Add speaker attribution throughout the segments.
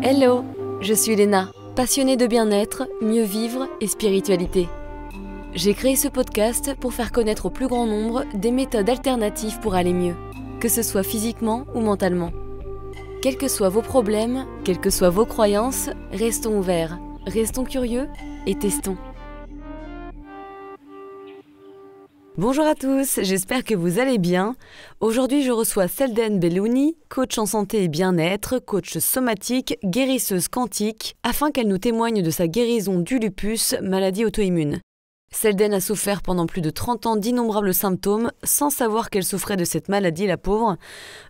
Speaker 1: Hello, je suis Léna, passionnée de bien-être, mieux vivre et spiritualité. J'ai créé ce podcast pour faire connaître au plus grand nombre des méthodes alternatives pour aller mieux, que ce soit physiquement ou mentalement. Quels que soient vos problèmes, quelles que soient vos croyances, restons ouverts, restons curieux et testons. Bonjour à tous, j'espère que vous allez bien. Aujourd'hui, je reçois Selden Bellouni, coach en santé et bien-être, coach somatique, guérisseuse quantique, afin qu'elle nous témoigne de sa guérison du lupus, maladie auto-immune. Selden a souffert pendant plus de 30 ans d'innombrables symptômes, sans savoir qu'elle souffrait de cette maladie, la pauvre.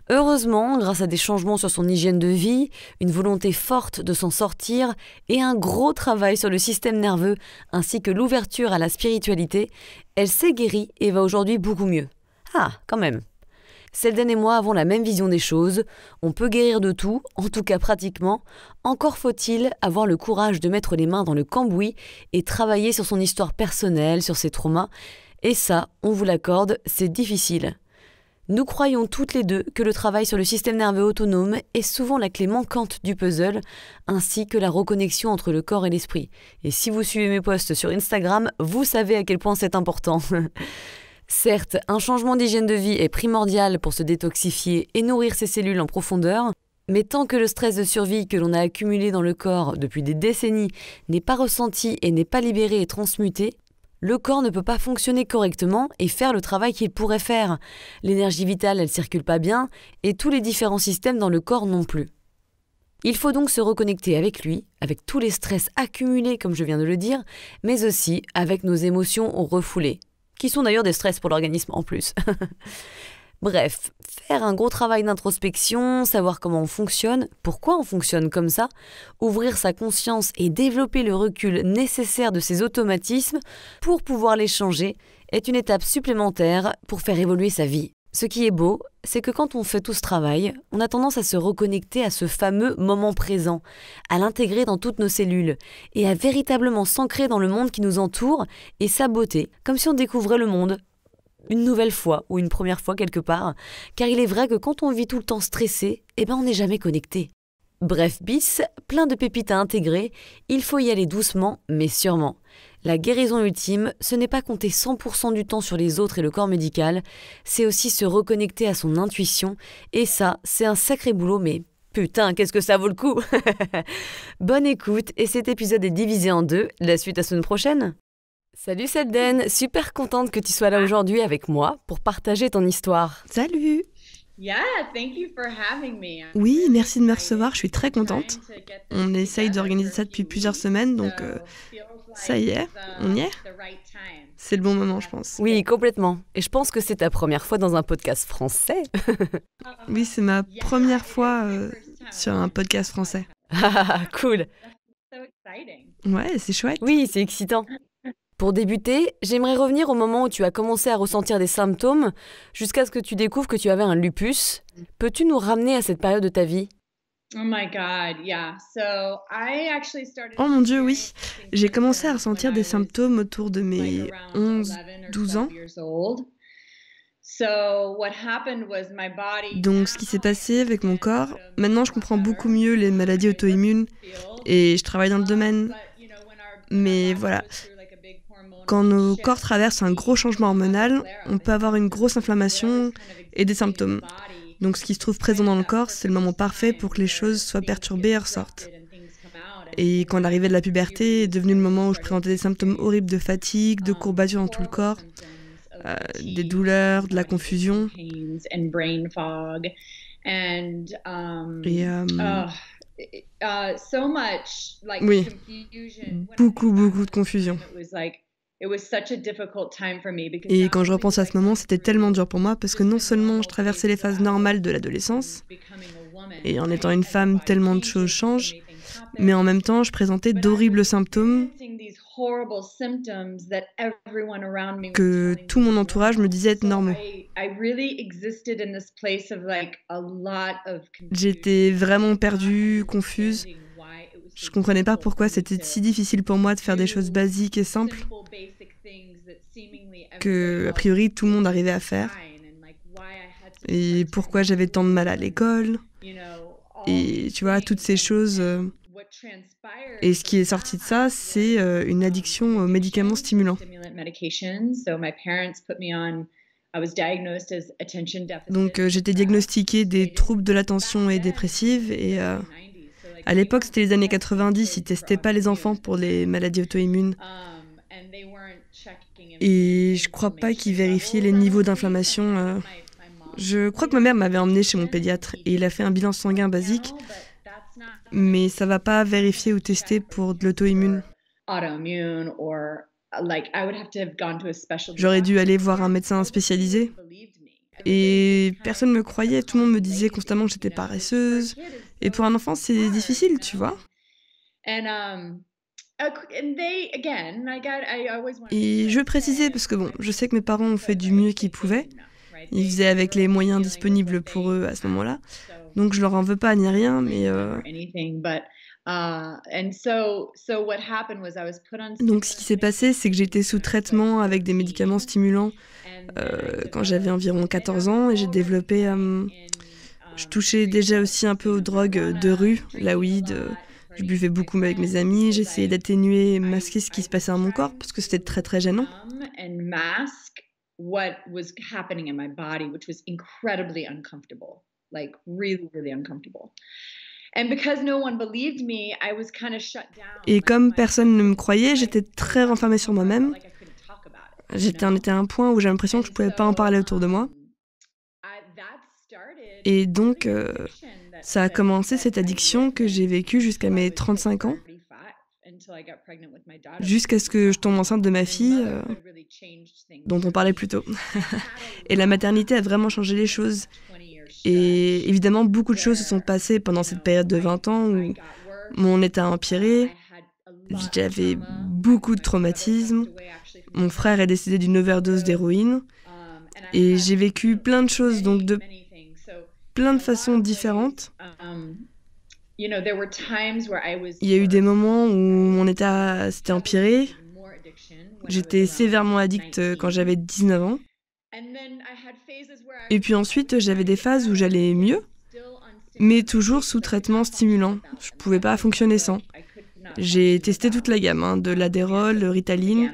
Speaker 1: Heureusement, grâce à des changements sur son hygiène de vie, une volonté forte de s'en sortir et un gros travail sur le système nerveux, ainsi que l'ouverture à la spiritualité, elle s'est guérie et va aujourd'hui beaucoup mieux. Ah, quand même. Selden et moi avons la même vision des choses, on peut guérir de tout, en tout cas pratiquement, encore faut-il avoir le courage de mettre les mains dans le cambouis et travailler sur son histoire personnelle, sur ses traumas, et ça, on vous l'accorde, c'est difficile. Nous croyons toutes les deux que le travail sur le système nerveux autonome est souvent la clé manquante du puzzle, ainsi que la reconnexion entre le corps et l'esprit. Et si vous suivez mes posts sur Instagram, vous savez à quel point c'est important. Certes, un changement d'hygiène de vie est primordial pour se détoxifier et nourrir ses cellules en profondeur, mais tant que le stress de survie que l'on a accumulé dans le corps depuis des décennies n'est pas ressenti et n'est pas libéré et transmuté, le corps ne peut pas fonctionner correctement et faire le travail qu'il pourrait faire. L'énergie vitale, elle circule pas bien et tous les différents systèmes dans le corps non plus. Il faut donc se reconnecter avec lui, avec tous les stress accumulés comme je viens de le dire, mais aussi avec nos émotions refoulées, qui sont d'ailleurs des stress pour l'organisme en plus. Bref, faire un gros travail d'introspection, savoir comment on fonctionne, pourquoi on fonctionne comme ça, ouvrir sa conscience et développer le recul nécessaire de ses automatismes pour pouvoir les changer est une étape supplémentaire pour faire évoluer sa vie. Ce qui est beau, c'est que quand on fait tout ce travail, on a tendance à se reconnecter à ce fameux moment présent, à l'intégrer dans toutes nos cellules et à véritablement s'ancrer dans le monde qui nous entoure et sa beauté, comme si on découvrait le monde une nouvelle fois ou une première fois quelque part, car il est vrai que quand on vit tout le temps stressé, on n'est jamais connecté. Bref bis, plein de pépites à intégrer, il faut y aller doucement mais sûrement. La guérison ultime, ce n'est pas compter 100% du temps sur les autres et le corps médical, c'est aussi se reconnecter à son intuition, et ça, c'est un sacré boulot, mais putain, qu'est-ce que ça vaut le coup. Bonne écoute, et cet épisode est divisé en deux, la suite la semaine prochaine. Salut Selden, super contente que tu sois là aujourd'hui avec moi pour partager ton histoire.
Speaker 2: Salut! Oui, merci de me recevoir, je suis très contente. On essaye d'organiser ça depuis plusieurs semaines, donc ça y est, on y est. C'est le bon moment, je pense.
Speaker 1: Oui, complètement. Et je pense que c'est ta première fois dans un podcast français.
Speaker 2: Oui, c'est ma première fois sur un podcast français.
Speaker 1: Ah, cool.
Speaker 2: Ouais, c'est chouette.
Speaker 1: Oui, c'est excitant. Pour débuter, j'aimerais revenir au moment où tu as commencé à ressentir des symptômes jusqu'à ce que tu découvres que tu avais un lupus. Peux-tu nous ramener à cette période de ta vie ?
Speaker 2: Oh mon Dieu, oui. J'ai commencé à ressentir des symptômes autour de mes 11-12 ans. Donc ce qui s'est passé avec mon corps, maintenant je comprends beaucoup mieux les maladies auto-immunes et je travaille dans le domaine. Mais voilà, quand nos corps traversent un gros changement hormonal, on peut avoir une grosse inflammation et des symptômes. Donc ce qui se trouve présent dans le corps, c'est le moment parfait pour que les choses soient perturbées et ressortent. Et quand l'arrivée de la puberté est devenu le moment où je présentais des symptômes horribles de fatigue, de courbatures dans tout le corps, des douleurs, de la confusion. Oui, beaucoup de confusion. Et quand je repense à ce moment, c'était tellement dur pour moi parce que non seulement je traversais les phases normales de l'adolescence, et en étant une femme, tellement de choses changent, mais en même temps, je présentais d'horribles symptômes que tout mon entourage me disait être normaux. J'étais vraiment perdue, confuse. Je comprenais pas pourquoi c'était si difficile pour moi de faire des choses basiques et simples que, a priori, tout le monde arrivait à faire. Et pourquoi j'avais tant de mal à l'école. Et tu vois, toutes ces choses. Et ce qui est sorti de ça, c'est une addiction aux médicaments stimulants. Donc j'étais diagnostiquée des troubles de l'attention et dépressive. Et à l'époque, c'était les années 90, ils testaient pas les enfants pour les maladies auto-immunes. Et je crois pas qu'ils vérifiaient les niveaux d'inflammation. Je crois que ma mère m'avait emmenée chez mon pédiatre et il a fait un bilan sanguin basique, mais ça va pas vérifier ou tester pour de l'auto-immune. J'aurais dû aller voir un médecin spécialisé et personne me croyait, tout le monde me disait constamment que j'étais paresseuse. Et pour un enfant, c'est difficile, tu vois. Et je veux préciser, parce que bon, je sais que mes parents ont fait du mieux qu'ils pouvaient. Ils faisaient avec les moyens disponibles pour eux à ce moment-là. Donc je leur en veux pas ni rien, mais... Donc ce qui s'est passé, c'est que j'étais sous traitement avec des médicaments stimulants quand j'avais environ 14 ans et j'ai développé... je touchais déjà aussi un peu aux drogues de rue, la weed. Je buvais beaucoup avec mes amis, j'essayais d'atténuer et masquer ce qui se passait dans mon corps parce que c'était très très gênant. Et comme personne ne me croyait, j'étais très renfermée sur moi-même. J'étais à un point où j'ai l'impression que je pouvais pas en parler autour de moi. Et donc, ça a commencé cette addiction que j'ai vécue jusqu'à mes 35 ans, jusqu'à ce que je tombe enceinte de ma fille, dont on parlait plus tôt. Et la maternité a vraiment changé les choses. Et évidemment, beaucoup de choses se sont passées pendant cette période de 20 ans où mon état a empiré. J'avais beaucoup de traumatismes. Mon frère est décédé d'une overdose d'héroïne. Et j'ai vécu plein de choses, donc de plein de façons différentes. Il y a eu des moments où mon état s'était empiré. J'étais sévèrement addicte quand j'avais 19 ans. Et puis ensuite, j'avais des phases où j'allais mieux, mais toujours sous traitement stimulant. Je ne pouvais pas fonctionner sans. J'ai testé toute la gamme, de l'Adderall, le Ritaline.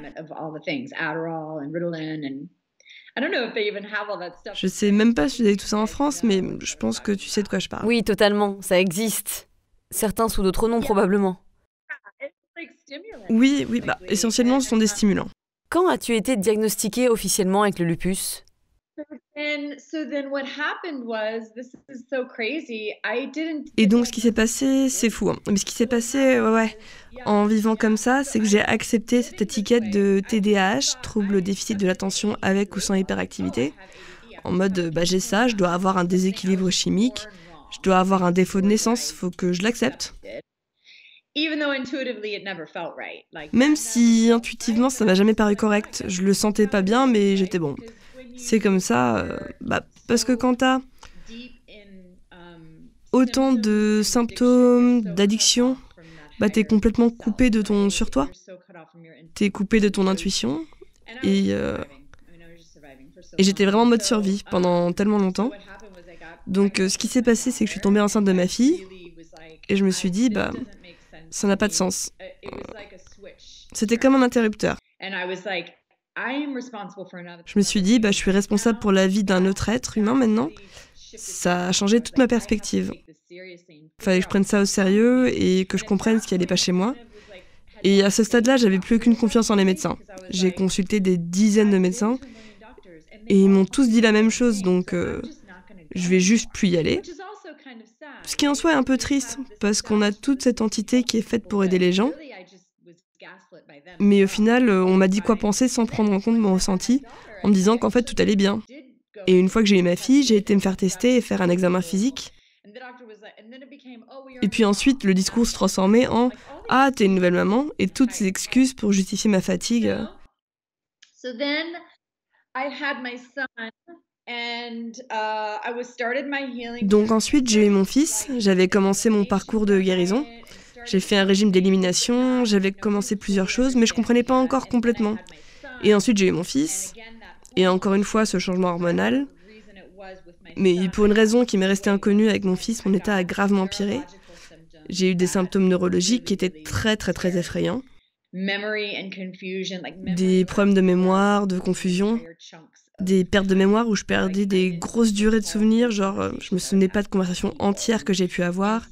Speaker 2: Je sais même pas si vous avez tout ça en France, mais je pense que tu sais de quoi je parle.
Speaker 1: Oui, totalement, ça existe. Certains sous d'autres noms, probablement.
Speaker 2: Oui, essentiellement, ce sont des stimulants.
Speaker 1: Quand as-tu été diagnostiquée officiellement avec le lupus ?
Speaker 2: Et donc, ce qui s'est passé, c'est fou. Mais ce qui s'est passé, en vivant comme ça, c'est que j'ai accepté cette étiquette de TDAH, trouble déficit de l'attention avec ou sans hyperactivité. En mode, j'ai ça, je dois avoir un déséquilibre chimique, je dois avoir un défaut de naissance, faut que je l'accepte. Même si intuitivement, ça m'a jamais paru correct. Je le sentais pas bien, mais j'étais bon. C'est comme ça, parce que quand t'as autant de symptômes, d'addiction, t'es complètement coupé de ton sur-toi. T'es coupé de ton intuition. Et j'étais vraiment en mode survie pendant tellement longtemps. Donc ce qui s'est passé, c'est que je suis tombée enceinte de ma fille. Et je me suis dit, ça n'a pas de sens. C'était comme un interrupteur. Je me suis dit, je suis responsable pour la vie d'un autre être humain maintenant. Ça a changé toute ma perspective. Fallait que je prenne ça au sérieux et que je comprenne ce qui allait pas chez moi. Et à ce stade-là, j'avais plus aucune confiance en les médecins. J'ai consulté des dizaines de médecins et ils m'ont tous dit la même chose, donc je vais juste plus y aller. Ce qui en soi est un peu triste, parce qu'on a toute cette entité qui est faite pour aider les gens. Mais au final, on m'a dit quoi penser sans prendre en compte mon ressenti, en me disant qu'en fait tout allait bien. Et une fois que j'ai eu ma fille, j'ai été me faire tester et faire un examen physique. Et puis ensuite, le discours se transformait en « Ah, t'es une nouvelle maman » et toutes ces excuses pour justifier ma fatigue. Donc ensuite, j'ai eu mon fils, j'avais commencé mon parcours de guérison. J'ai fait un régime d'élimination, j'avais commencé plusieurs choses, mais je comprenais pas encore complètement. Et ensuite, j'ai eu mon fils, et encore une fois, ce changement hormonal. Mais pour une raison qui m'est restée inconnue avec mon fils, mon état a gravement empiré. J'ai eu des symptômes neurologiques qui étaient très très très effrayants. Des problèmes de mémoire, de confusion, des pertes de mémoire où je perdais des grosses durées de souvenirs, genre je me souvenais pas de conversations entières que j'ai pu avoir,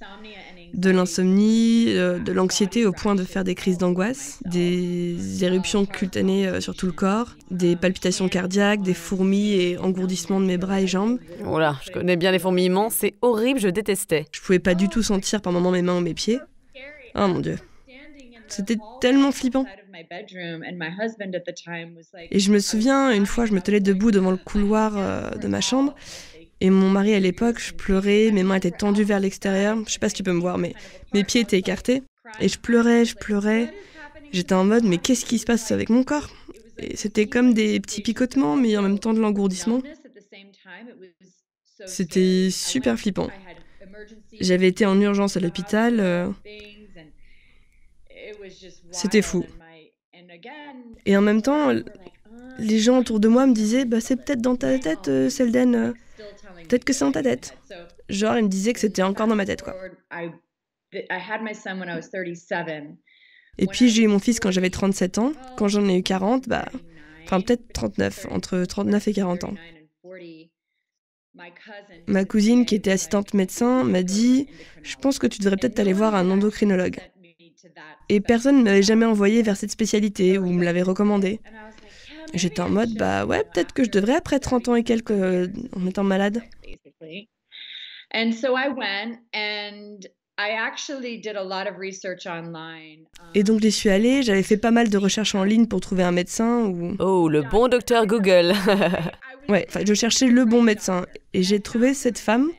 Speaker 2: de l'insomnie, de l'anxiété au point de faire des crises d'angoisse, des éruptions cutanées sur tout le corps, des palpitations cardiaques, des fourmis et engourdissements de mes bras et jambes.
Speaker 1: Oh là, je connais bien les fourmillements, c'est horrible, je détestais.
Speaker 2: Je pouvais pas du tout sentir par moments mes mains ou mes pieds. Oh mon Dieu. C'était tellement flippant. Et je me souviens, une fois, je me tenais debout devant le couloir de ma chambre. Et mon mari, à l'époque, je pleurais, mes mains étaient tendues vers l'extérieur. Je sais pas si tu peux me voir, mais mes pieds étaient écartés. Et je pleurais. J'étais en mode, mais qu'est-ce qui se passe avec mon corps? Et c'était comme des petits picotements, mais en même temps de l'engourdissement. C'était super flippant. J'avais été en urgence à l'hôpital. C'était fou. Et en même temps, les gens autour de moi me disaient, bah, c'est peut-être dans ta tête, Selden. Peut-être que c'est dans ta tête. Genre, ils me disaient que c'était encore dans ma tête, quoi. Et puis, j'ai eu mon fils quand j'avais 37 ans. Quand j'en ai eu 40, enfin peut-être 39, entre 39 et 40 ans. Ma cousine, qui était assistante médecin, m'a dit « Je pense que tu devrais peut-être aller voir un endocrinologue ». Et personne ne m'avait jamais envoyé vers cette spécialité ou me l'avait recommandé. J'étais en mode, ouais, peut-être que je devrais après 30 ans et quelques en étant malade. Et donc j'y suis allée, j'avais fait pas mal de recherches en ligne pour trouver un médecin ou...
Speaker 1: Oh, le bon docteur Google.
Speaker 2: Ouais, je cherchais le bon médecin. Et j'ai trouvé cette femme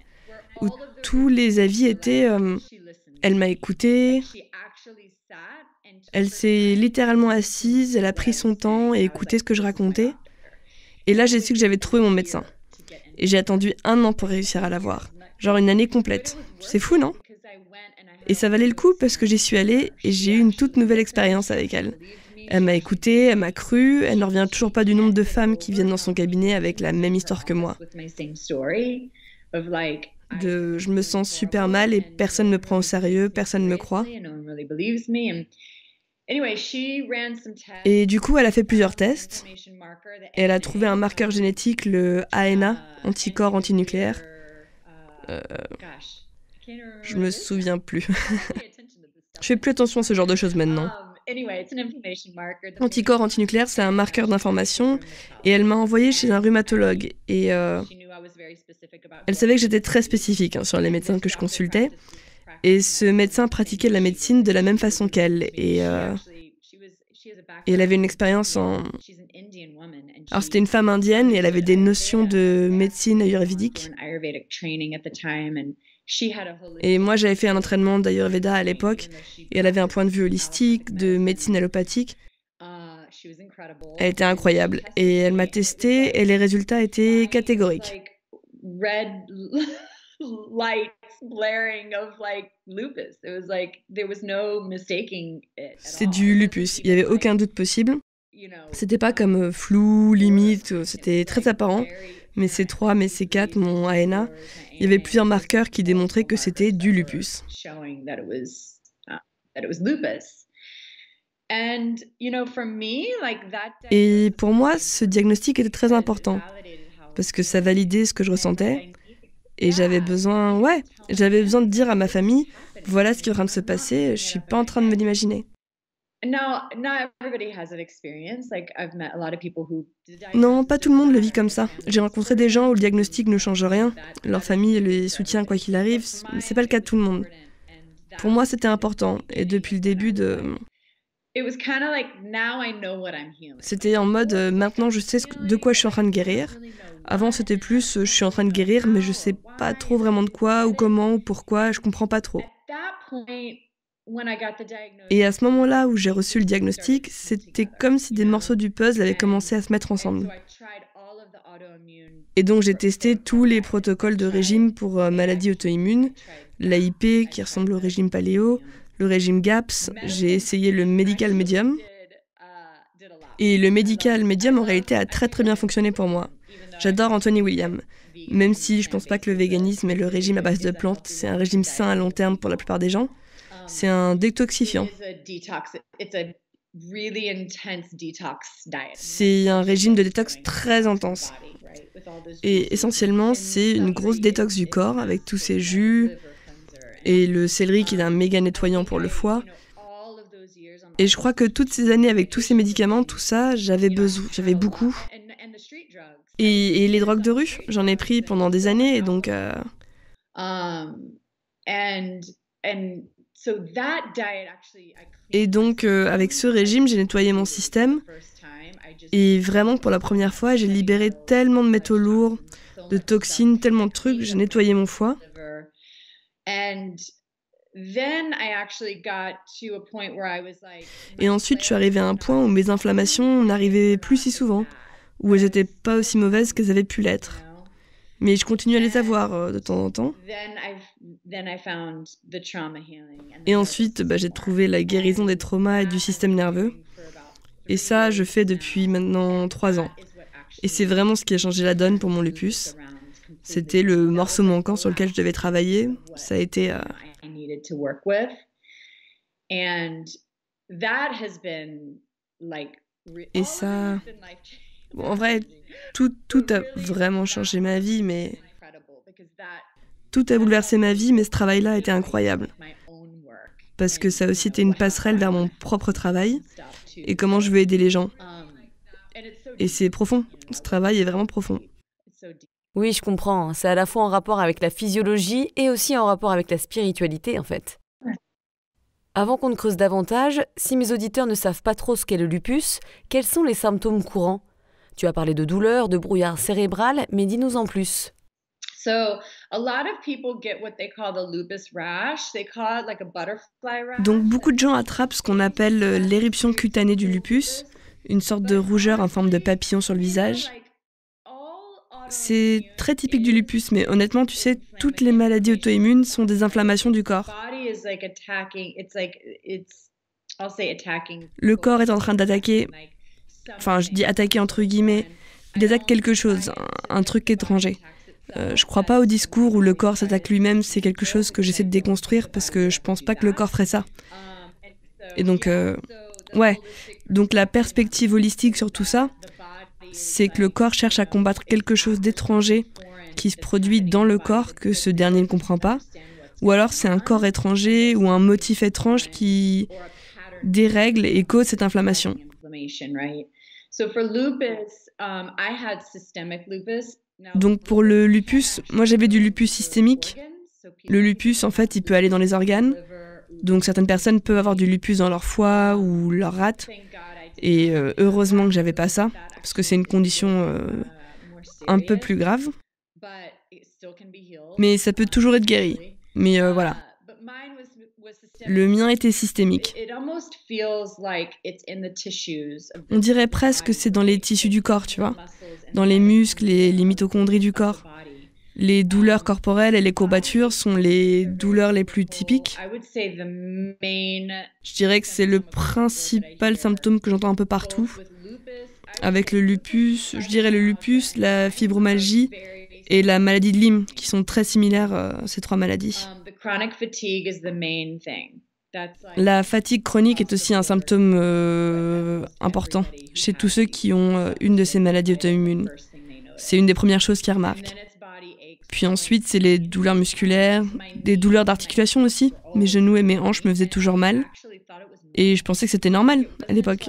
Speaker 2: où tous les avis étaient... elle m'a écoutée, elle s'est littéralement assise, elle a pris son temps et écouté ce que je racontais. Et là, j'ai su que j'avais trouvé mon médecin. Et j'ai attendu 1 an pour réussir à l'avoir. Genre une année complète. C'est fou, non? Et ça valait le coup parce que j'y suis allée et j'ai eu une toute nouvelle expérience avec elle. Elle m'a écoutée, elle m'a cru, elle ne revient toujours pas du nombre de femmes qui viennent dans son cabinet avec la même histoire que moi. Je me sens super mal et personne ne me prend au sérieux, personne ne me croit. Et du coup, elle a fait plusieurs tests et elle a trouvé un marqueur génétique, le ANA, anticorps antinucléaire. Je me souviens plus. Je fais plus attention à ce genre de choses maintenant. Anticorps antinucléaire, c'est un marqueur d'information et elle m'a envoyée chez un rhumatologue. Et elle savait que j'étais très spécifique sur les médecins que je consultais. Et ce médecin pratiquait la médecine de la même façon qu'elle. Et elle avait une expérience en... Alors c'était une femme indienne et elle avait des notions de médecine ayurvédique. Et moi j'avais fait un entraînement d'Ayurveda à l'époque et elle avait un point de vue holistique, de médecine allopathique. Elle était incroyable et elle m'a testée et les résultats étaient catégoriques. C'est du lupus, il n'y avait aucun doute possible. C'était pas comme flou, limite, c'était très apparent. Mes C3, mes C4, mon ANA, il y avait plusieurs marqueurs qui démontraient que c'était du lupus. Et pour moi, ce diagnostic était très important, parce que ça validait ce que je ressentais. Et j'avais besoin de dire à ma famille, voilà ce qui est en train de se passer, je suis pas en train de me l'imaginer. Non, pas tout le monde le vit comme ça. J'ai rencontré des gens où le diagnostic ne change rien. Leur famille les soutient quoi qu'il arrive, mais c'est pas le cas de tout le monde. Pour moi, c'était important. Et depuis le début c'était en mode, maintenant je sais de quoi je suis en train de guérir. Avant, c'était plus, je suis en train de guérir, mais je sais pas trop vraiment de quoi, ou comment, ou pourquoi, je comprends pas trop. Et à ce moment-là où j'ai reçu le diagnostic, c'était comme si des morceaux du puzzle avaient commencé à se mettre ensemble. Et donc j'ai testé tous les protocoles de régime pour maladies auto-immunes, l'AIP qui ressemble au régime paléo, le régime GAPS, j'ai essayé le Medical Medium. Et le Medical Medium en réalité a très très bien fonctionné pour moi. J'adore Anthony William. Même si je pense pas que le véganisme et le régime à base de plantes, c'est un régime sain à long terme pour la plupart des gens, c'est un détoxifiant. C'est un régime de détox très intense. Et essentiellement, c'est une grosse détox du corps avec tous ces jus et le céleri qui est un méga nettoyant pour le foie. Et je crois que toutes ces années avec tous ces médicaments, tout ça, j'avais beaucoup. Et les drogues de rue, j'en ai pris pendant des années et donc... Et donc, avec ce régime, j'ai nettoyé mon système. Et vraiment, pour la première fois, j'ai libéré tellement de métaux lourds, de toxines, tellement de trucs. J'ai nettoyé mon foie. Et ensuite, je suis arrivée à un point où mes inflammations n'arrivaient plus si souvent, où elles n'étaient pas aussi mauvaises qu'elles avaient pu l'être. Mais je continue à les avoir de temps en temps. Et ensuite, j'ai trouvé la guérison des traumas et du système nerveux. Et ça, je fais depuis maintenant 3 ans. Et c'est vraiment ce qui a changé la donne pour mon lupus. C'était le morceau manquant sur lequel je devais travailler. Ça a été... Et ça... Bon, en vrai, tout a vraiment changé ma vie, mais... Tout a bouleversé ma vie, mais ce travail-là a été incroyable. Parce que ça a aussi été une passerelle vers mon propre travail et comment je veux aider les gens. Et c'est profond. Ce travail est vraiment profond.
Speaker 1: Oui, je comprends. C'est à la fois en rapport avec la physiologie et aussi en rapport avec la spiritualité, en fait. Avant qu'on ne creuse davantage, si mes auditeurs ne savent pas trop ce qu'est le lupus, quels sont les symptômes courants ? Tu as parlé de douleur, de brouillard cérébral, mais dis-nous en plus.
Speaker 2: Donc beaucoup de gens attrapent ce qu'on appelle l'éruption cutanée du lupus, une sorte de rougeur en forme de papillon sur le visage. C'est très typique du lupus, mais honnêtement, tu sais, toutes les maladies auto-immunes sont des inflammations du corps. Le corps est en train d'attaquer, enfin je dis attaquer entre guillemets, il attaque quelque chose, un truc étranger. Je crois pas au discours où le corps s'attaque lui-même, c'est quelque chose que j'essaie de déconstruire parce que je pense pas que le corps ferait ça. Et donc, donc la perspective holistique sur tout ça, c'est que le corps cherche à combattre quelque chose d'étranger qui se produit dans le corps que ce dernier ne comprend pas, ou alors c'est un corps étranger ou un motif étrange qui dérègle et cause cette inflammation. Donc pour le lupus, moi j'avais du lupus systémique. Le lupus, en fait, il peut aller dans les organes. Donc certaines personnes peuvent avoir du lupus dans leur foie ou leur rate. Et heureusement que j'avais pas ça, parce que c'est une condition un peu plus grave. Mais ça peut toujours être guéri. Mais voilà. Le mien était systémique. On dirait presque que c'est dans les tissus du corps, tu vois. Dans les muscles et les mitochondries du corps. Les douleurs corporelles et les courbatures sont les douleurs les plus typiques. Je dirais que c'est le principal symptôme que j'entends un peu partout. Avec le lupus, je dirais le lupus, la fibromyalgie et la maladie de Lyme, qui sont très similaires, ces 3 maladies. La fatigue chronique est aussi un symptôme important chez tous ceux qui ont une de ces maladies auto-immunes. C'est une des premières choses qu'ils remarquent. Puis ensuite, c'est les douleurs musculaires, des douleurs d'articulation aussi. Mes genoux et mes hanches me faisaient toujours mal. Et je pensais que c'était normal à l'époque.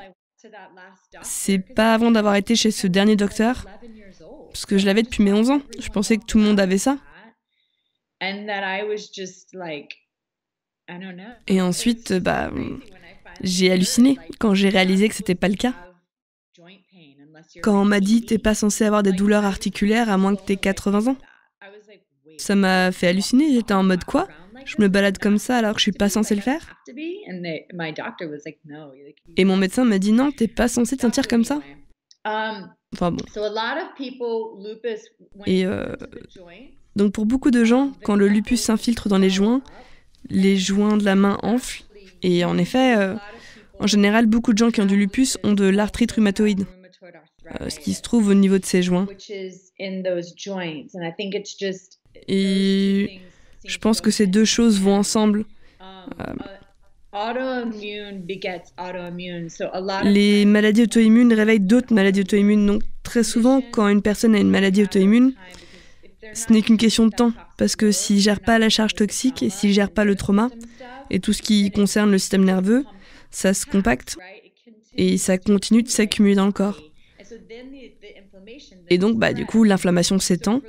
Speaker 2: C'est pas avant d'avoir été chez ce dernier docteur, parce que je l'avais depuis mes 11 ans. Je pensais que tout le monde avait ça. Et ensuite, j'ai halluciné quand j'ai réalisé que c'était pas le cas. Quand on m'a dit « t'es pas censé avoir des douleurs articulaires à moins que t'aies 80 ans ». Ça m'a fait halluciner, j'étais en mode quoi ? Je me balade comme ça alors que je suis pas censée le faire ? Et mon médecin m'a dit non, t'es pas censée te sentir comme ça. Enfin bon. Et donc pour beaucoup de gens, quand le lupus s'infiltre dans les joints de la main enflent. Et en effet, en général, beaucoup de gens qui ont du lupus ont de l'arthrite rhumatoïde. ce qui se trouve au niveau de ses joints. Et je pense que ces deux choses vont ensemble. Les maladies auto-immunes réveillent d'autres maladies auto-immunes. Donc très souvent, quand une personne a une maladie auto-immune, ce n'est qu'une question de temps. Parce que s'il ne gère pas la charge toxique et s'il ne gère pas le trauma et tout ce qui concerne le système nerveux, ça se compacte et ça continue de s'accumuler dans le corps. Et donc, du coup, l'inflammation s'étend.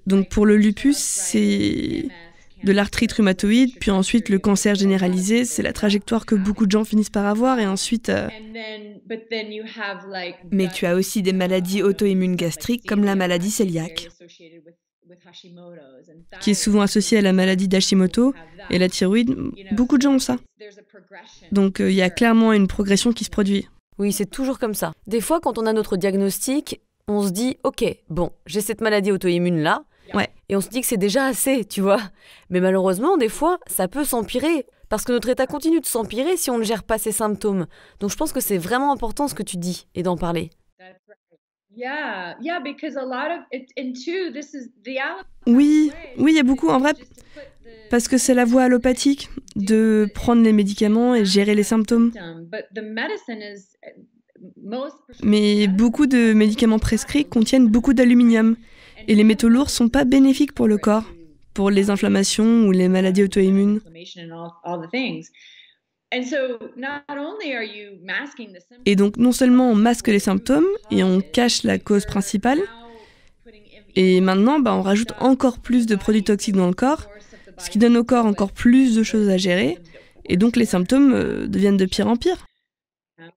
Speaker 2: Donc pour le lupus, c'est de l'arthrite rhumatoïde, puis ensuite le cancer généralisé. C'est la trajectoire que beaucoup de gens finissent par avoir. Et ensuite... Mais tu as aussi des maladies auto-immunes gastriques comme la maladie cœliaque, qui est souvent associée à la maladie d'Hashimoto et la thyroïde. Beaucoup de gens ont ça. Donc il y a clairement une progression qui se produit.
Speaker 1: Oui, c'est toujours comme ça. Des fois, quand on a notre diagnostic, on se dit « Ok, bon, j'ai cette maladie auto-immune-là. »
Speaker 2: Ouais.
Speaker 1: Et on se dit que c'est déjà assez, tu vois. Mais malheureusement, des fois, ça peut s'empirer. Parce que notre état continue de s'empirer si on ne gère pas ces symptômes. Donc je pense que c'est vraiment important ce que tu dis et d'en parler.
Speaker 2: Oui, il y a beaucoup, en vrai, parce que c'est la voie allopathique de prendre les médicaments et gérer les symptômes. Mais beaucoup de médicaments prescrits contiennent beaucoup d'aluminium. Et les métaux lourds ne sont pas bénéfiques pour le corps, pour les inflammations ou les maladies auto-immunes. Et donc, non seulement on masque les symptômes et on cache la cause principale, et maintenant, on rajoute encore plus de produits toxiques dans le corps, ce qui donne au corps encore plus de choses à gérer, et donc les symptômes deviennent de pire en pire.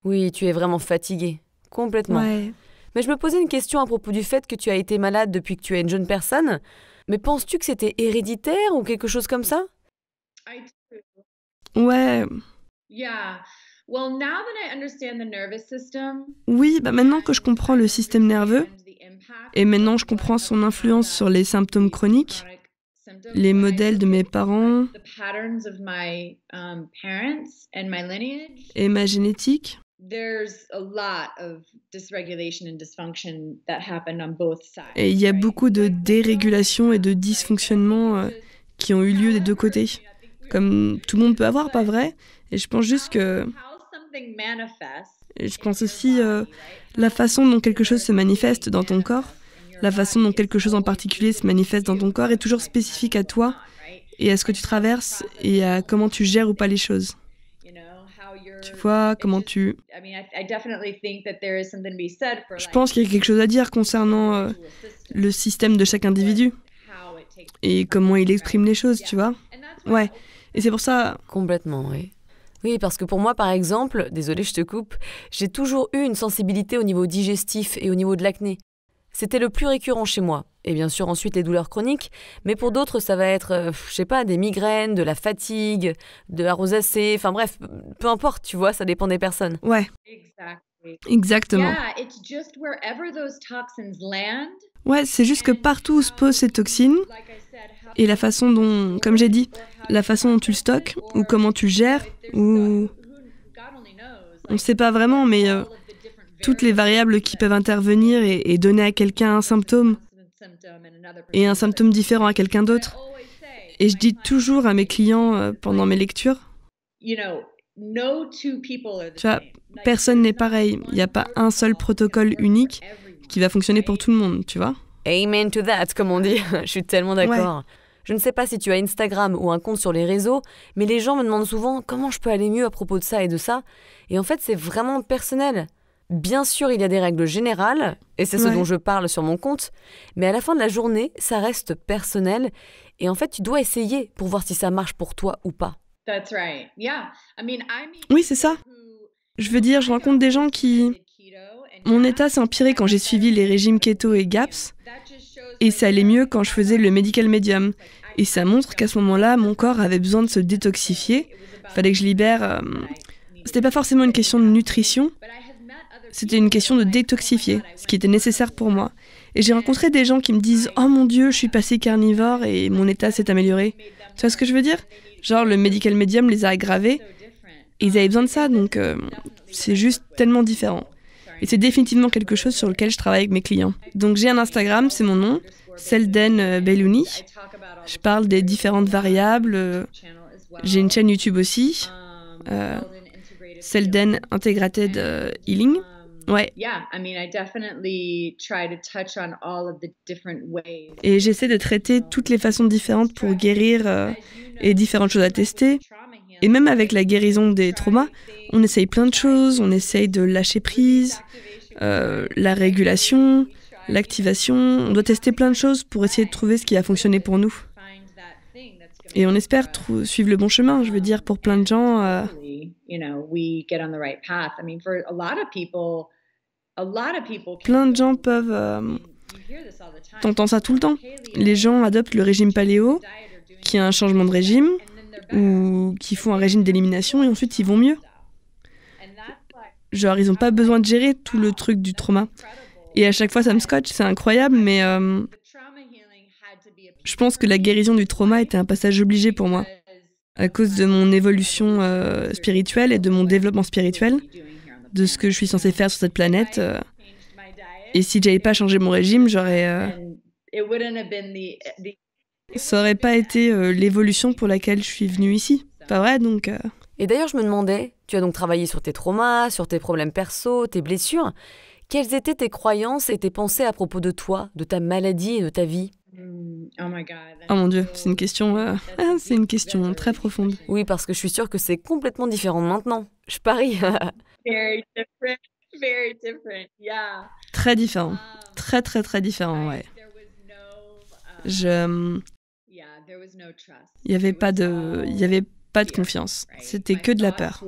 Speaker 1: Oui, tu es vraiment fatiguée, complètement.
Speaker 2: Ouais.
Speaker 1: Mais je me posais une question à propos du fait que tu as été malade depuis que tu es une jeune personne. Mais penses-tu que c'était héréditaire ou quelque chose comme ça ?
Speaker 2: Ouais. Oui, maintenant que je comprends le système nerveux, et maintenant je comprends son influence sur les symptômes chroniques, les modèles de mes parents et ma génétique, et il y a beaucoup de dérégulation et de dysfonctionnements qui ont eu lieu des deux côtés. Comme tout le monde peut avoir, pas vrai ? Et je pense juste que... Et je pense aussi la façon dont quelque chose se manifeste dans ton corps, la façon dont quelque chose en particulier se manifeste dans ton corps est toujours spécifique à toi et à ce que tu traverses et à comment tu gères ou pas les choses. Tu vois, comment tu... Je pense qu'il y a quelque chose à dire concernant le système de chaque individu et comment il exprime les choses, tu vois. Ouais, et c'est pour ça...
Speaker 1: Complètement, oui. Oui, parce que pour moi, par exemple, désolée, je te coupe, j'ai toujours eu une sensibilité au niveau digestif et au niveau de l'acné. C'était le plus récurrent chez moi. Et bien sûr, ensuite, les douleurs chroniques. Mais pour d'autres, ça va être, des migraines, de la fatigue, de la rosacée. Enfin bref, peu importe, tu vois, ça dépend des personnes.
Speaker 2: Ouais. Exactement. Ouais, c'est juste que partout où se posent ces toxines, et la façon dont, comme j'ai dit, la façon dont tu le stockes, ou comment tu le gères, ou... On ne sait pas vraiment, mais toutes les variables qui peuvent intervenir et donner à quelqu'un un symptôme, et un symptôme différent à quelqu'un d'autre. Et je dis toujours à mes clients pendant mes lectures, tu vois, personne n'est pareil. Il n'y a pas un seul protocole unique qui va fonctionner pour tout le monde, tu vois.
Speaker 1: Amen to that, comme on dit. Je suis tellement d'accord.
Speaker 2: Ouais.
Speaker 1: Je ne sais pas si tu as Instagram ou un compte sur les réseaux, mais les gens me demandent souvent comment je peux aller mieux à propos de ça et de ça. Et en fait, c'est vraiment personnel. Bien sûr, il y a des règles générales, et c'est ce dont je parle sur mon compte, mais à la fin de la journée, ça reste personnel. Et en fait, tu dois essayer pour voir si ça marche pour toi ou pas.
Speaker 2: Oui, c'est ça. Je veux dire, je rencontre des gens qui... Mon état s'est empiré quand j'ai suivi les régimes keto et GAPS, et ça allait mieux quand je faisais le medical medium. Et ça montre qu'à ce moment-là, mon corps avait besoin de se détoxifier. Fallait que je libère... C'était pas forcément une question de nutrition, c'était une question de détoxifier, ce qui était nécessaire pour moi. Et j'ai rencontré des gens qui me disent « Oh mon Dieu, je suis passé carnivore et mon état s'est amélioré. » Tu vois ce que je veux dire ? Genre, le medical medium les a aggravés. Et ils avaient besoin de ça, donc c'est juste tellement différent. Et c'est définitivement quelque chose sur lequel je travaille avec mes clients. Donc j'ai un Instagram, c'est mon nom, Selden Bellouni. Je parle des différentes variables. J'ai une chaîne YouTube aussi, Selden Integrated Healing. Ouais. Et j'essaie de traiter toutes les façons différentes pour guérir et différentes choses à tester. Et même avec la guérison des traumas, on essaye plein de choses. On essaye de lâcher prise, la régulation, l'activation. On doit tester plein de choses pour essayer de trouver ce qui a fonctionné pour nous. Et on espère suivre le bon chemin. Je veux dire, pour plein de gens... Plein de gens peuvent... T'entends ça tout le temps. Les gens adoptent le régime paléo, qui est un changement de régime, ou qui font un régime d'élimination, et ensuite ils vont mieux. Genre, ils n'ont pas besoin de gérer tout le truc du trauma. Et à chaque fois, ça me scotche, c'est incroyable, mais je pense que la guérison du trauma était un passage obligé pour moi, à cause de mon évolution spirituelle et de mon développement spirituel, de ce que je suis censée faire sur cette planète. Et si j'avais pas changé mon régime, ça aurait pas été l'évolution pour laquelle je suis venue ici. Pas vrai, donc...
Speaker 1: Et d'ailleurs, je me demandais, tu as donc travaillé sur tes traumas, sur tes problèmes perso, tes blessures. Quelles étaient tes croyances et tes pensées à propos de toi, de ta maladie et de ta vie ?
Speaker 2: Oh mon Dieu, c'est une question très profonde.
Speaker 1: Oui, parce que je suis sûre que c'est complètement différent maintenant. Je parie.
Speaker 2: Très différent. Très différent, ouais. Il y avait pas de confiance. C'était que de la peur.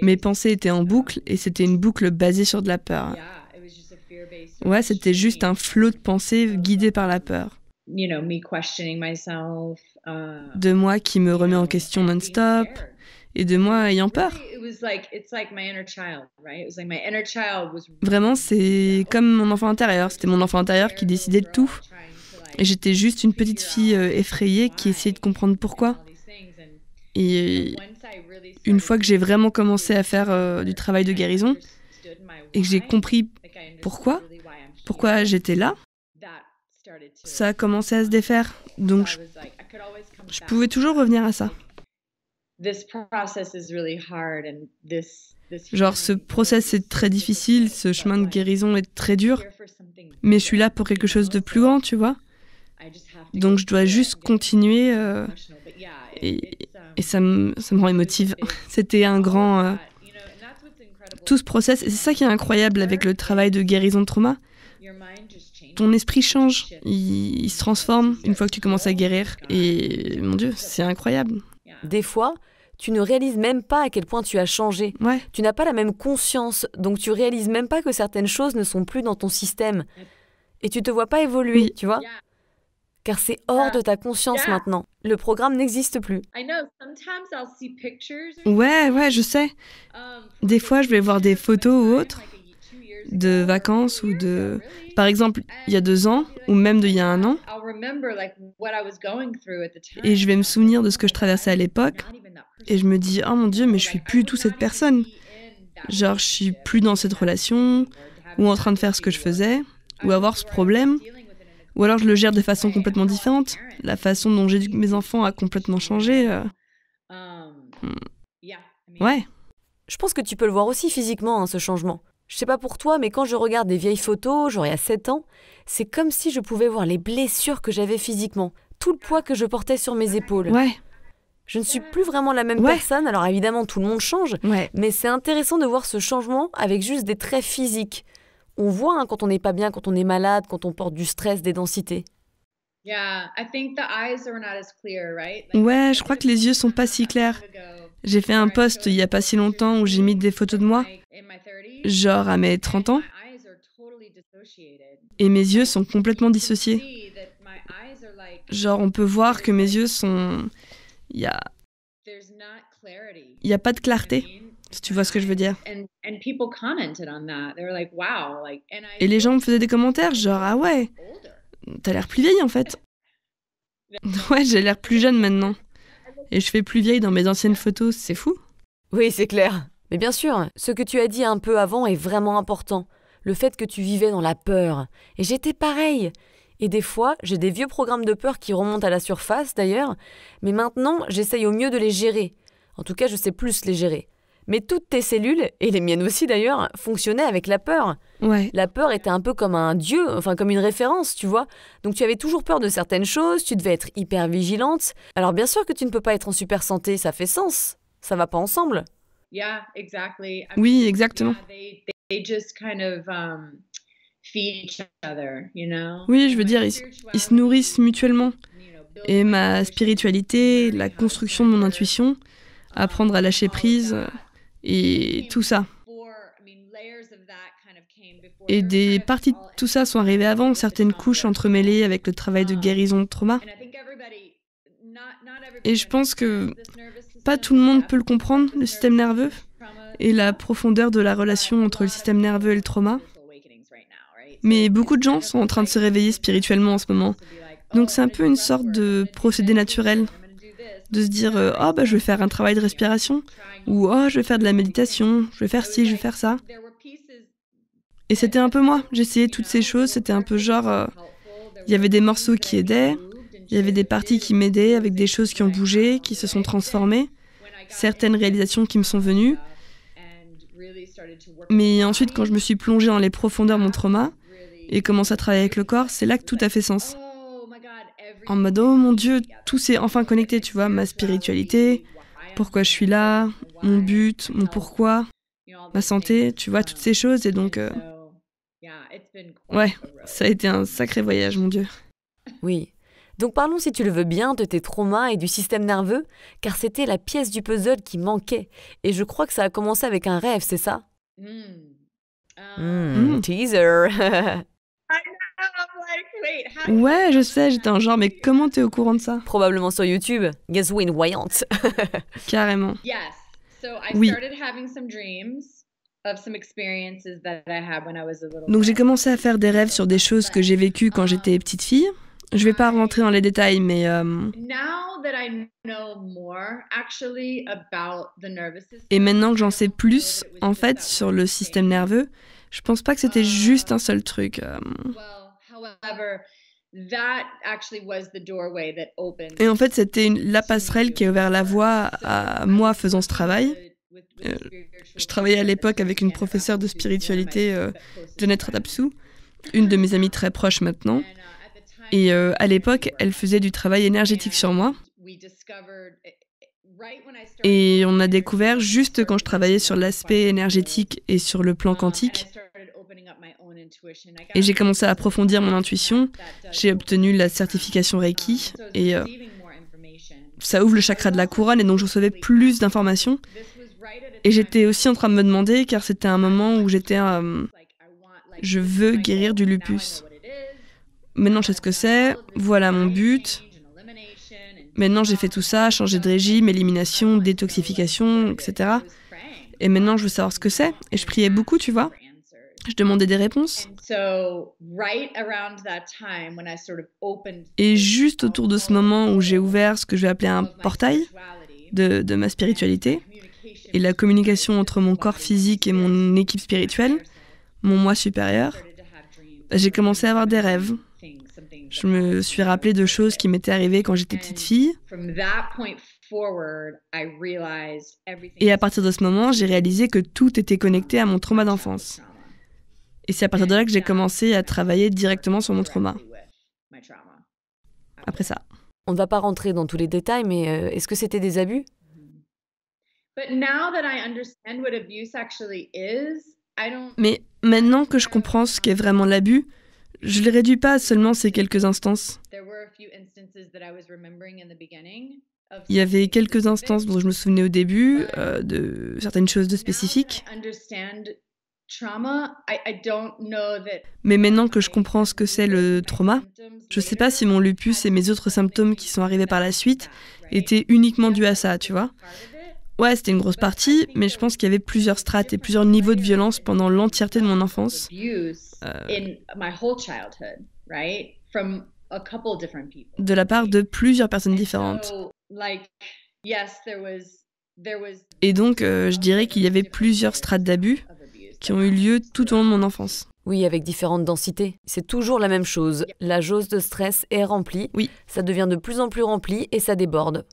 Speaker 2: Mes pensées étaient en boucle et c'était une boucle basée sur de la peur. Ouais, c'était juste un flot de pensées guidé par la peur. De moi qui me remet en question non-stop et de moi ayant peur. Vraiment, c'est comme mon enfant intérieur. C'était mon enfant intérieur qui décidait de tout. Et j'étais juste une petite fille effrayée qui essayait de comprendre pourquoi. Et une fois que j'ai vraiment commencé à faire du travail de guérison et que j'ai compris pourquoi j'étais là, ça a commencé à se défaire. Donc je pouvais toujours revenir à ça. Genre, ce process est très difficile, ce chemin de guérison est très dur, mais je suis là pour quelque chose de plus grand, tu vois. Donc je dois juste continuer et ça me rend émotive. C'était un grand... tout ce process, et c'est ça qui est incroyable avec le travail de guérison de trauma. Ton esprit change, il se transforme une fois que tu commences à guérir. Et mon Dieu, c'est incroyable.
Speaker 1: Des fois, tu ne réalises même pas à quel point tu as changé.
Speaker 2: Ouais.
Speaker 1: Tu n'as pas la même conscience, donc tu réalises même pas que certaines choses ne sont plus dans ton système. Et tu te vois pas évoluer,
Speaker 2: oui.
Speaker 1: Tu vois ? Car c'est hors de ta conscience maintenant. Le programme n'existe plus.
Speaker 2: Ouais, je sais. Des fois, je vais voir des photos ou autres de vacances ou de... Par exemple, il y a 2 ans, ou même il y a 1 an. Et je vais me souvenir de ce que je traversais à l'époque. Et je me dis, oh mon Dieu, mais je suis plus du tout cette personne. Genre, je suis plus dans cette relation, ou en train de faire ce que je faisais, ou avoir ce problème. Ou alors je le gère de façon complètement différente. La façon dont j'éduque mes enfants a complètement changé. Ouais.
Speaker 1: Je pense que tu peux le voir aussi physiquement, ce changement. Je sais pas pour toi, mais quand je regarde des vieilles photos, genre il y a 7 ans, c'est comme si je pouvais voir les blessures que j'avais physiquement, tout le poids que je portais sur mes épaules.
Speaker 2: Ouais.
Speaker 1: Je ne suis plus vraiment la même personne, alors évidemment tout le monde change, mais c'est intéressant de voir ce changement avec juste des traits physiques. On voit quand on n'est pas bien, quand on est malade, quand on porte du stress, des densités.
Speaker 2: Ouais, je crois que les yeux sont pas si clairs. J'ai fait un post il y a pas si longtemps où j'ai mis des photos de moi, genre à mes 30 ans, et mes yeux sont complètement dissociés. Genre on peut voir que mes yeux sont... Il y a pas de clarté, si tu vois ce que je veux dire. Et les gens me faisaient des commentaires genre « Ah ouais, t'as l'air plus vieille en fait. » Ouais, j'ai l'air plus jeune maintenant. Et je fais plus vieille dans mes anciennes photos, c'est fou.
Speaker 1: Oui, c'est clair. Mais bien sûr, ce que tu as dit un peu avant est vraiment important. Le fait que tu vivais dans la peur. Et j'étais pareil. Et des fois, j'ai des vieux programmes de peur qui remontent à la surface d'ailleurs, mais maintenant, j'essaye au mieux de les gérer. En tout cas, je sais plus les gérer. Mais toutes tes cellules, et les miennes aussi d'ailleurs, fonctionnaient avec la peur.
Speaker 2: Ouais.
Speaker 1: La peur était un peu comme un dieu, enfin comme une référence, tu vois. Donc tu avais toujours peur de certaines choses, tu devais être hyper vigilante. Alors bien sûr que tu ne peux pas être en super santé, ça fait sens. Ça va pas ensemble.
Speaker 2: Oui, exactement. Oui, je veux dire, ils se nourrissent mutuellement. Et ma spiritualité, la construction de mon intuition, apprendre à lâcher prise, et tout ça. Et des parties de tout ça sont arrivées avant, certaines couches entremêlées avec le travail de guérison de trauma. Et je pense que pas tout le monde peut le comprendre, le système nerveux, et la profondeur de la relation entre le système nerveux et le trauma. Mais beaucoup de gens sont en train de se réveiller spirituellement en ce moment. Donc c'est un peu une sorte de procédé naturel, de se dire oh bah je vais faire un travail de respiration, ou oh je vais faire de la méditation, je vais faire ci, je vais faire ça. Et c'était un peu moi, j'essayais toutes ces choses, c'était un peu genre, il y avait des morceaux qui aidaient, il y avait des parties qui m'aidaient avec des choses qui ont bougé, qui se sont transformées, certaines réalisations qui me sont venues. Mais ensuite, quand je me suis plongée dans les profondeurs de mon trauma et commencé à travailler avec le corps, c'est là que tout a fait sens. En mode, oh mon Dieu, tout s'est enfin connecté, tu vois, ma spiritualité, pourquoi je suis là, mon but, mon pourquoi, ma santé, tu vois, toutes ces choses. Et donc, ouais, ça a été un sacré voyage, mon Dieu.
Speaker 1: Oui. Donc parlons, si tu le veux bien, de tes traumas et du système nerveux, car c'était la pièce du puzzle qui manquait. Et je crois que ça a commencé avec un rêve, c'est ça? Teaser.
Speaker 2: Ouais, je sais, j'étais un genre, mais comment t'es au courant de ça?
Speaker 1: Probablement sur YouTube. Gazou est une voyante.
Speaker 2: Carrément. Oui. Donc j'ai commencé à faire des rêves sur des choses que j'ai vécues quand j'étais petite fille. Je vais pas rentrer dans les détails, mais et maintenant que j'en sais plus, en fait, sur le système nerveux, je pense pas que c'était juste un seul truc. Et en fait, c'était la passerelle qui a ouvert la voie à moi faisant ce travail. Je travaillais à l'époque avec une professeure de spiritualité, Janet Ratapsou, une de mes amies très proches maintenant. Et à l'époque, elle faisait du travail énergétique sur moi. Et on a découvert, juste quand je travaillais sur l'aspect énergétique et sur le plan quantique, et j'ai commencé à approfondir mon intuition, j'ai obtenu la certification Reiki, et ça ouvre le chakra de la couronne, et donc je recevais plus d'informations. Et j'étais aussi en train de me demander, car c'était un moment où j'étais je veux guérir du lupus. Maintenant, je sais ce que c'est, voilà mon but. Maintenant, j'ai fait tout ça, changé de régime, élimination, détoxification, etc. Et maintenant, je veux savoir ce que c'est. Et je priais beaucoup, tu vois. Je demandais des réponses. Et juste autour de ce moment où j'ai ouvert ce que je vais appeler un portail de ma spiritualité, et la communication entre mon corps physique et mon équipe spirituelle, mon moi supérieur, j'ai commencé à avoir des rêves. Je me suis rappelé de choses qui m'étaient arrivées quand j'étais petite fille. Et à partir de ce moment, j'ai réalisé que tout était connecté à mon trauma d'enfance. Et c'est à partir de là que j'ai commencé à travailler directement sur mon trauma. Après ça.
Speaker 1: On ne va pas rentrer dans tous les détails, mais est-ce que c'était des abus?
Speaker 2: Mais maintenant que je comprends ce qu'est vraiment l'abus, je ne le réduis pas à seulement ces quelques instances. Il y avait quelques instances dont je me souvenais au début, de certaines choses de spécifiques. Mais maintenant que je comprends ce que c'est le trauma, je ne sais pas si mon lupus et mes autres symptômes qui sont arrivés par la suite étaient uniquement dus à ça, tu vois. Ouais, c'était une grosse partie, mais je pense qu'il y avait plusieurs strates et plusieurs niveaux de violence pendant l'entièreté de mon enfance. De la part de plusieurs personnes différentes. Et donc, je dirais qu'il y avait plusieurs strates d'abus qui ont eu lieu tout au long de mon enfance.
Speaker 1: Oui, avec différentes densités. C'est toujours la même chose. La jauge de stress est remplie,
Speaker 2: Oui.
Speaker 1: Ça devient de plus en plus rempli et ça déborde.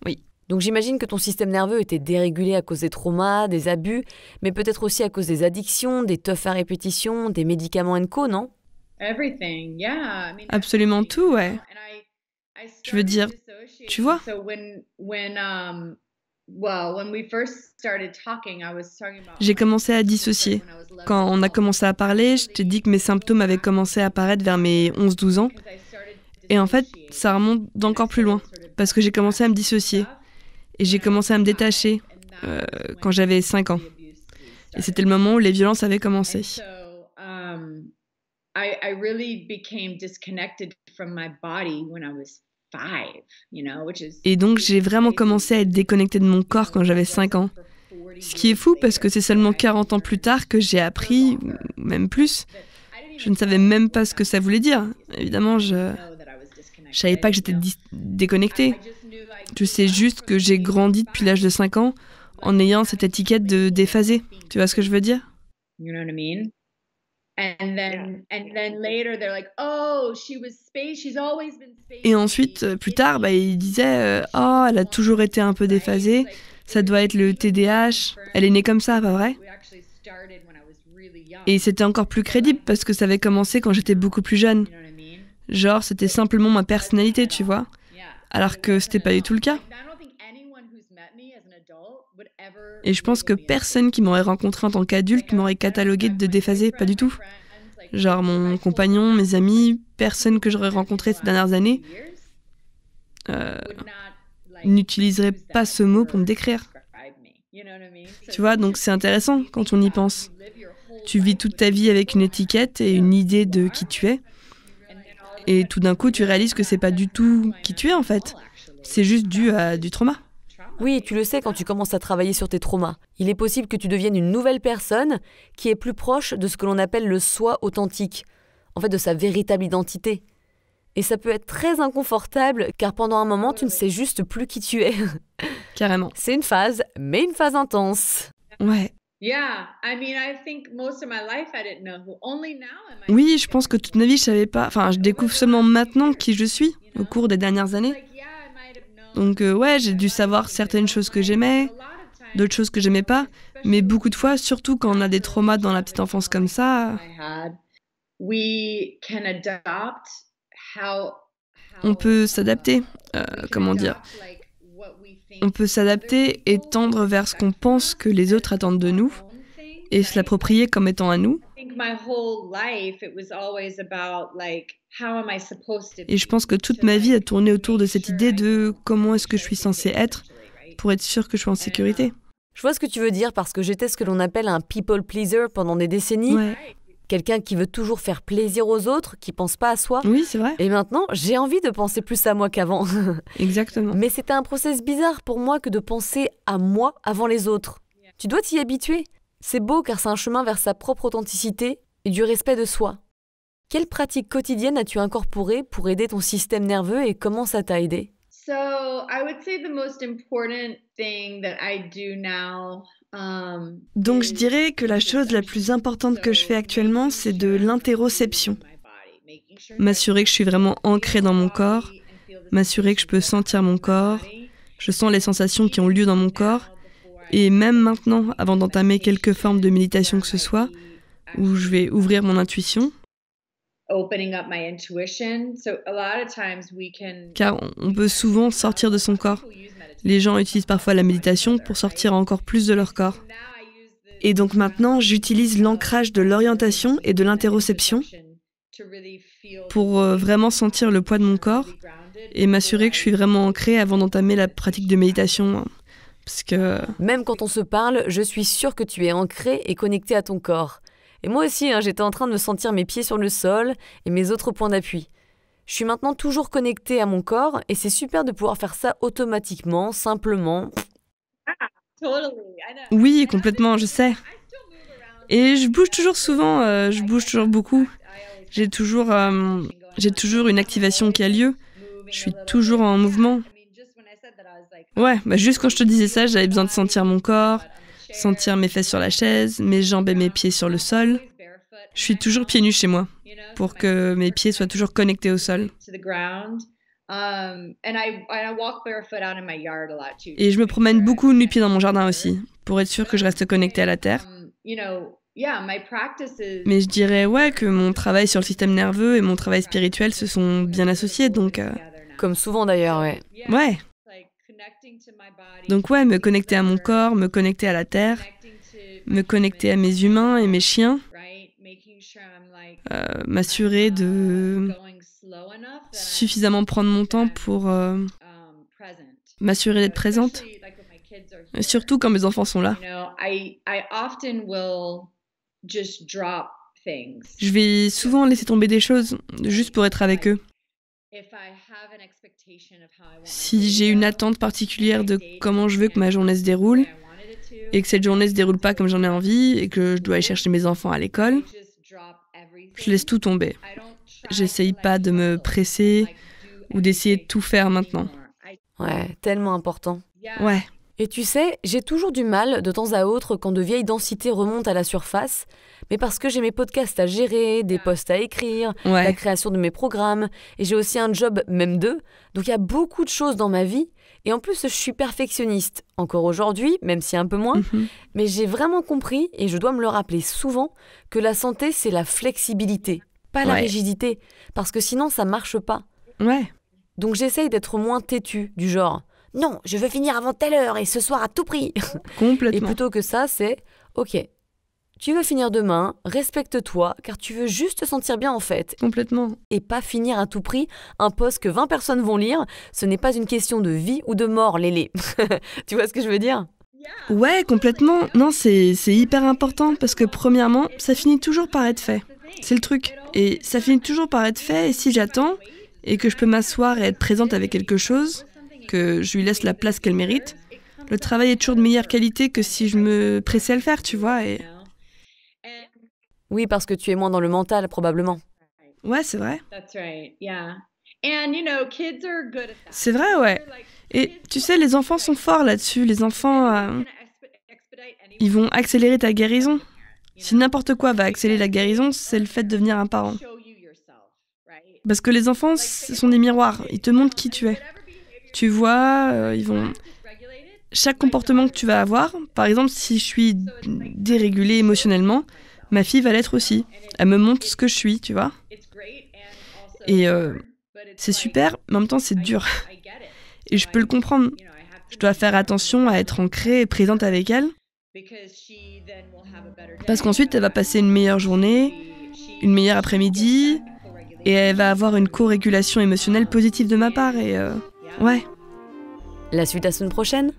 Speaker 2: Oui.
Speaker 1: Donc j'imagine que ton système nerveux était dérégulé à cause des traumas, des abus, mais peut-être aussi à cause des addictions, des teufs à répétition, des médicaments & co, non?
Speaker 2: Absolument tout, ouais. Je veux dire, tu vois, j'ai commencé à dissocier. Quand on a commencé à parler, je t'ai dit que mes symptômes avaient commencé à apparaître vers mes 11-12 ans. Et en fait, ça remonte d'encore plus loin, parce que j'ai commencé à me dissocier. Et j'ai commencé à me détacher quand j'avais 5 ans. Et c'était le moment où les violences avaient commencé. Et donc, j'ai vraiment commencé à être déconnectée de mon corps quand j'avais 5 ans. Ce qui est fou, parce que c'est seulement 40 ans plus tard que j'ai appris, ou même plus. Je ne savais même pas ce que ça voulait dire. Évidemment, je savais pas que j'étais déconnectée. Je sais juste que j'ai grandi depuis l'âge de 5 ans en ayant cette étiquette de déphasée. Tu vois ce que je veux dire? Et ensuite, plus tard, ils disaient « Oh, elle a toujours été un peu déphasée, ça doit être le TDAH, elle est née comme ça, pas vrai ?» Et c'était encore plus crédible parce que ça avait commencé quand j'étais beaucoup plus jeune. Genre, c'était simplement ma personnalité, tu vois, alors que c'était pas du tout le cas. Et je pense que personne qui m'aurait rencontré en tant qu'adulte m'aurait catalogué de déphasé, pas du tout. Genre mon compagnon, mes amis, personne que j'aurais rencontré ces dernières années n'utiliserait pas ce mot pour me décrire. Tu vois, donc c'est intéressant quand on y pense. Tu vis toute ta vie avec une étiquette et une idée de qui tu es. Et tout d'un coup, tu réalises que c'est pas du tout qui tu es en fait. C'est juste dû à du trauma.
Speaker 1: Oui, tu le sais quand tu commences à travailler sur tes traumas. Il est possible que tu deviennes une nouvelle personne qui est plus proche de ce que l'on appelle le soi authentique, en fait de sa véritable identité. Et ça peut être très inconfortable car pendant un moment, tu ne sais juste plus qui tu es.
Speaker 2: Carrément.
Speaker 1: C'est une phase, mais une phase intense.
Speaker 2: Ouais. Oui, je pense que toute ma vie, je savais pas. Enfin, je découvre seulement maintenant qui je suis, au cours des dernières années. Donc ouais, j'ai dû savoir certaines choses que j'aimais, d'autres choses que j'aimais pas, mais beaucoup de fois, surtout quand on a des traumas dans la petite enfance comme ça, on peut s'adapter. Comment dire? On peut s'adapter et tendre vers ce qu'on pense que les autres attendent de nous et se l'approprier comme étant à nous. Et je pense que toute ma vie a tourné autour de cette idée de comment est-ce que je suis censée être pour être sûre que je suis en sécurité.
Speaker 1: Je vois ce que tu veux dire parce que j'étais ce que l'on appelle un people pleaser pendant des décennies.
Speaker 2: Ouais.
Speaker 1: Quelqu'un qui veut toujours faire plaisir aux autres, qui pense pas à soi.
Speaker 2: Oui, c'est vrai.
Speaker 1: Et maintenant, j'ai envie de penser plus à moi qu'avant.
Speaker 2: Exactement.
Speaker 1: Mais c'était un process bizarre pour moi que de penser à moi avant les autres. Tu dois t'y habituer. C'est beau car c'est un chemin vers sa propre authenticité et du respect de soi. Quelles pratiques quotidiennes as-tu incorporées pour aider ton système nerveux et comment ça t'a aidé?
Speaker 2: Donc je dirais que la chose la plus importante que je fais actuellement, c'est de l'interoception. M'assurer que je suis vraiment ancrée dans mon corps, m'assurer que je peux sentir mon corps, je sens les sensations qui ont lieu dans mon corps, et même maintenant, avant d'entamer quelque forme de méditation que ce soit, où je vais ouvrir mon intuition, car on peut souvent sortir de son corps. Les gens utilisent parfois la méditation pour sortir encore plus de leur corps. Et donc maintenant, j'utilise l'ancrage de l'orientation et de l'interoception pour vraiment sentir le poids de mon corps et m'assurer que je suis vraiment ancrée avant d'entamer la pratique de méditation. Parce que...
Speaker 1: Même quand on se parle, je suis sûre que tu es ancrée et connectée à ton corps. Et moi aussi, j'étais en train de me sentir mes pieds sur le sol et mes autres points d'appui. Je suis maintenant toujours connectée à mon corps et c'est super de pouvoir faire ça automatiquement, simplement.
Speaker 2: Oui, complètement, je sais. Et je bouge toujours souvent, je bouge toujours beaucoup. J'ai toujours une activation qui a lieu. Je suis toujours en mouvement. Ouais, juste quand je te disais ça, j'avais besoin de sentir mon corps, sentir mes fesses sur la chaise, mes jambes et mes pieds sur le sol. Je suis toujours pieds nus chez moi, pour que mes pieds soient toujours connectés au sol. Et je me promène beaucoup nu-pieds dans mon jardin aussi, pour être sûre que je reste connectée à la terre. Mais je dirais que mon travail sur le système nerveux et mon travail spirituel se sont bien associés, donc...
Speaker 1: Comme souvent d'ailleurs, ouais.
Speaker 2: Ouais. Donc me connecter à mon corps, me connecter à la terre, me connecter à mes humains et mes chiens, m'assurer de suffisamment prendre mon temps pour m'assurer d'être présente, surtout quand mes enfants sont là. Je vais souvent laisser tomber des choses, juste pour être avec eux. Si j'ai une attente particulière de comment je veux que ma journée se déroule, et que cette journée se déroule pas comme j'en ai envie, et que je dois aller chercher mes enfants à l'école, je laisse tout tomber. J'essaye pas de me presser ou d'essayer de tout faire maintenant.
Speaker 1: Ouais, tellement important.
Speaker 2: Ouais.
Speaker 1: Et tu sais, j'ai toujours du mal de temps à autre quand de vieilles densités remontent à la surface, mais parce que j'ai mes podcasts à gérer, des posts à écrire, la création de mes programmes, et j'ai aussi un job, même deux, donc il y a beaucoup de choses dans ma vie, et en plus je suis perfectionniste, encore aujourd'hui, même si un peu moins, mais j'ai vraiment compris, et je dois me le rappeler souvent, que la santé c'est la flexibilité, pas la rigidité, parce que sinon ça marche pas. Donc j'essaye d'être moins têtue, du genre... Non, je veux finir avant telle heure et ce soir à tout prix.
Speaker 2: Complètement.
Speaker 1: Et plutôt que ça, c'est OK. Tu veux finir demain, respecte-toi, car tu veux juste te sentir bien en fait.
Speaker 2: Complètement.
Speaker 1: Et pas finir à tout prix un post que 20 personnes vont lire. Ce n'est pas une question de vie ou de mort, Lélé. Tu vois ce que je veux dire ?
Speaker 2: Ouais, complètement. Non, c'est hyper important parce que premièrement, ça finit toujours par être fait. C'est le truc. Et ça finit toujours par être fait et si j'attends et que je peux m'asseoir et être présente avec quelque chose... que je lui laisse la place qu'elle mérite, le travail est toujours de meilleure qualité que si je me pressais à le faire, tu vois. Et...
Speaker 1: Oui, parce que tu es moins dans le mental, probablement.
Speaker 2: Ouais, c'est vrai. C'est vrai, ouais. Et tu sais, les enfants sont forts là-dessus. Les enfants, ils vont accélérer ta guérison. Si n'importe quoi va accélérer la guérison, c'est le fait de devenir un parent. Parce que les enfants, ce sont des miroirs. Ils te montrent qui tu es. Tu vois, ils vont... Chaque comportement que tu vas avoir, par exemple, si je suis dérégulée émotionnellement, ma fille va l'être aussi. Elle me montre ce que je suis, tu vois. Et c'est super, mais en même temps, c'est dur. Et je peux le comprendre. Je dois faire attention à être ancrée et présente avec elle. Parce qu'ensuite, elle va passer une meilleure journée, une meilleure après-midi, et elle va avoir une co-régulation émotionnelle positive de ma part. Et ouais.
Speaker 1: La suite la semaine prochaine ?